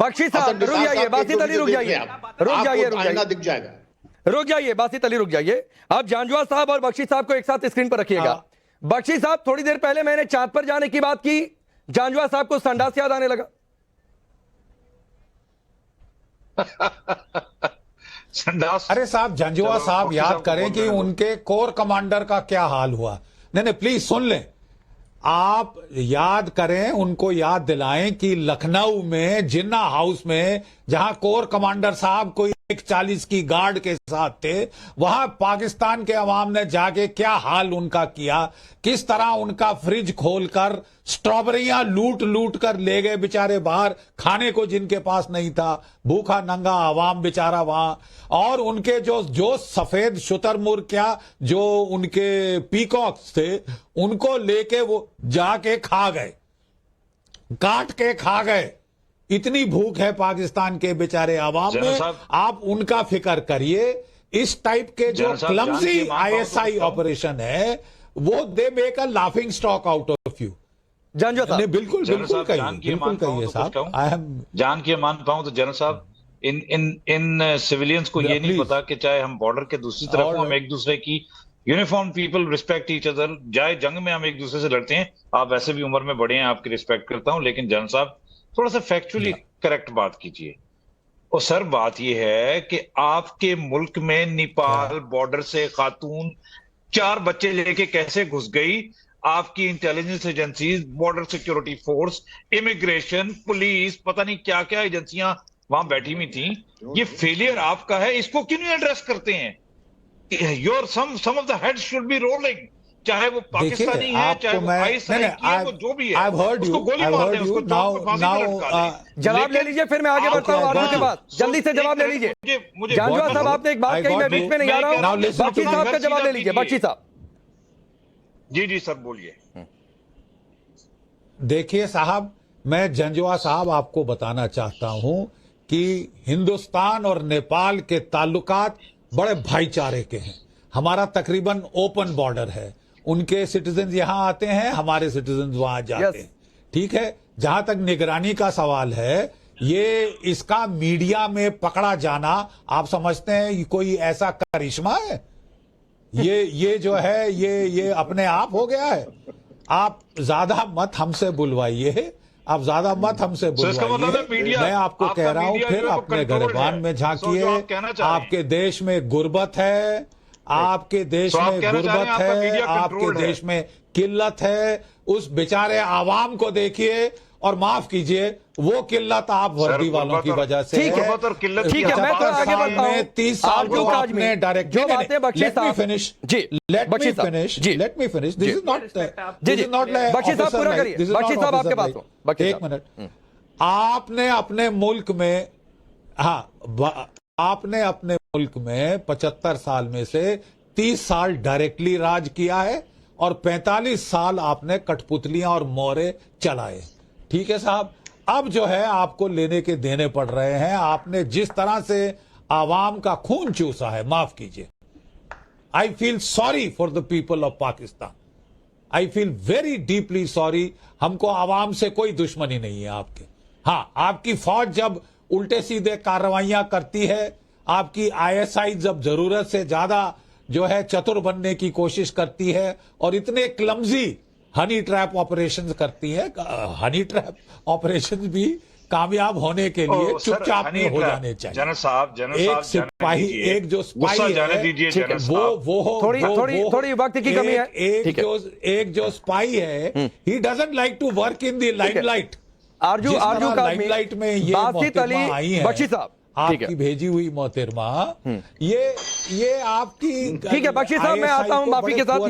बख्शी साहब रुक जाइए, बासित अली रुक जाइए, रुक जाइए, दिख जाएगा, रुक जाइए, बासित अली रुक जाइए। आप जांजुआ साहब और बख्शी साहब को एक साथ स्क्रीन पर रखिएगा। बख्शी साहब, थोड़ी देर पहले मैंने चांद पर जाने की बात की, जांजुआ साहब को संडास याद आने लगा। अरे साहब, जांजुआ साहब याद करें कि उनके कोर कमांडर का क्या हाल हुआ। नहीं नहीं, प्लीज सुन लें, आप याद करें, उनको याद दिलाएं कि लखनऊ में जिन्ना हाउस में जहां कोर कमांडर साहब कोई 140 की गार्ड के साथ थे, वहां पाकिस्तान के अवाम ने जाके क्या हाल उनका किया, किस तरह उनका फ्रिज खोलकर स्ट्रॉबेरियां लूट लूट कर ले गए बेचारे बाहर, खाने को जिनके पास नहीं था, भूखा नंगा अवाम बेचारा वहां। और उनके जो सफेद शुतरमुर्ग क्या जो उनके पीकॉक्स थे, उनको लेके वो जाके खा गए, काट के खा गए। इतनी भूख है पाकिस्तान के बेचारे आवाम में, आप उनका फिक्र करिए। इस टाइप के जो क्लमजी आईएसआई ऑपरेशन है, वो they make a laughing stock out of you. Janjua साहब, बिल्कुल बिल्कुल कहिए साहब। आई एम जान के मानता हूं तो जनरल साहब, इन सिविलियंस को ये नहीं पता कि चाहे हम बॉर्डर के दूसरी तरफ हम एक दूसरे की uniform people respect each other, चाहे जंग में हम एक दूसरे से लड़ते हैं। आप वैसे भी उम्र में बड़े हैं, आपकी रिस्पेक्ट करता हूं, लेकिन जनरल साहब थोड़ा सा फैक्चुअली करेक्ट बात कीजिए। और सर, बात यह है कि आपके मुल्क में नेपाल बॉर्डर से खातून 4 बच्चे लेके कैसे घुस गई? आपकी intelligence agencies, border security force, immigration, police, पता नहीं क्या क्या एजेंसियां वहां बैठी हुई थी। ये फेलियर आपका है, इसको क्यों नहीं एड्रेस करते हैं? Your some of the heads should be rolling, चाहे वो पाकिस्तानी है, चाहे वो आईएसआई है, वो जो भी है, उसको गोली मार दें, उसको फांसी पर लटका दें। जवाब ले लीजिए, फिर मैं आगे बढ़ता हूं आरजू के बाद। जल्दी से जवाब ले लीजिए। जांजुआ साहब, आपने एक बात कही, मैं बीच में नहीं आ रहा हूं, बख्शी साहब का जवाब ले लीजिए। बख्शी साहब। जी जी सर, बोलिए। देखिए साहब, मैं जांजुआ साहब आपको बताना चाहता हूं कि हिंदुस्तान और नेपाल के ताल्लुकात बड़े भाईचारे के हैं। हमारा तकरीबन ओपन बॉर्डर है, उनके सिटीजन यहां आते हैं, हमारे सिटीजन वहां जाते हैं। ठीक है, जहां तक निगरानी का सवाल है, ये इसका मीडिया में पकड़ा जाना, आप समझते हैं ये कोई ऐसा करिश्मा है? ये जो है ये अपने आप हो गया है। आप ज्यादा मत हमसे बुलवाइए, आप ज्यादा मत हमसे बुलवाइए। मैं आपको कह रहा हूं, फिर अपने गर्भान में झांकिए। आपके देश में गुर्बत है, आपके देश में गुर्बत है, आपके देश में किल्लत है। उस बेचारे आवाम को देखिए, और माफ कीजिए, वो किल्लत आप वर्दी वालों की वजह से ठीक है, ठीक है, मैं तो आगे बढ़ता हूं। 30 साल जो आपने डायरेक्ट, जो बातें बख्शी साहब, फिनिश जी, let me finish, this is not Bakhshi साहब पूरा करिए। बख्शी साहब आपके पास हो, एक मिनट। आपने अपने मुल्क में, हाँ, आपने अपने मुल्क में 75 साल में से 30 साल डायरेक्टली राज किया है, और 45 साल आपने कठपुतलियां और मोहरे चलाए। ठीक है साहब, अब जो है आपको लेने के देने पड़ रहे हैं। आपने जिस तरह से आवाम का खून चूसा है, माफ कीजिए, I feel sorry for the people of Pakistan, I feel very deeply sorry. हमको आवाम से कोई दुश्मनी नहीं है आपके। हाँ, आपकी फौज जब उल्टे सीधे कार्रवाइयां करती है, आपकी आईएसआई जब जरूरत से ज्यादा जो है चतुर बनने की कोशिश करती है, और इतने क्लमजी हनी ट्रैप ऑपरेशंस करती है, हनी ट्रैप ऑपरेशंस भी कामयाब होने के लिए चुपचाप में हो जाने चाहिए। जनरल साहब, एक सिपाही, एक जो सिपाही है, वो थोड़ी वक्त की कमी है। एक जो स्पाई है, he doesn't like to work in the limelight. Aarzoo का लाइमलाइट में ये मोहतरमा आई है, बख्शी साहब, आपकी भेजी हुई मोहतरमा, ये आपकी, ठीक है बख्शी साहब, मैं आता हूं माफी के साथ।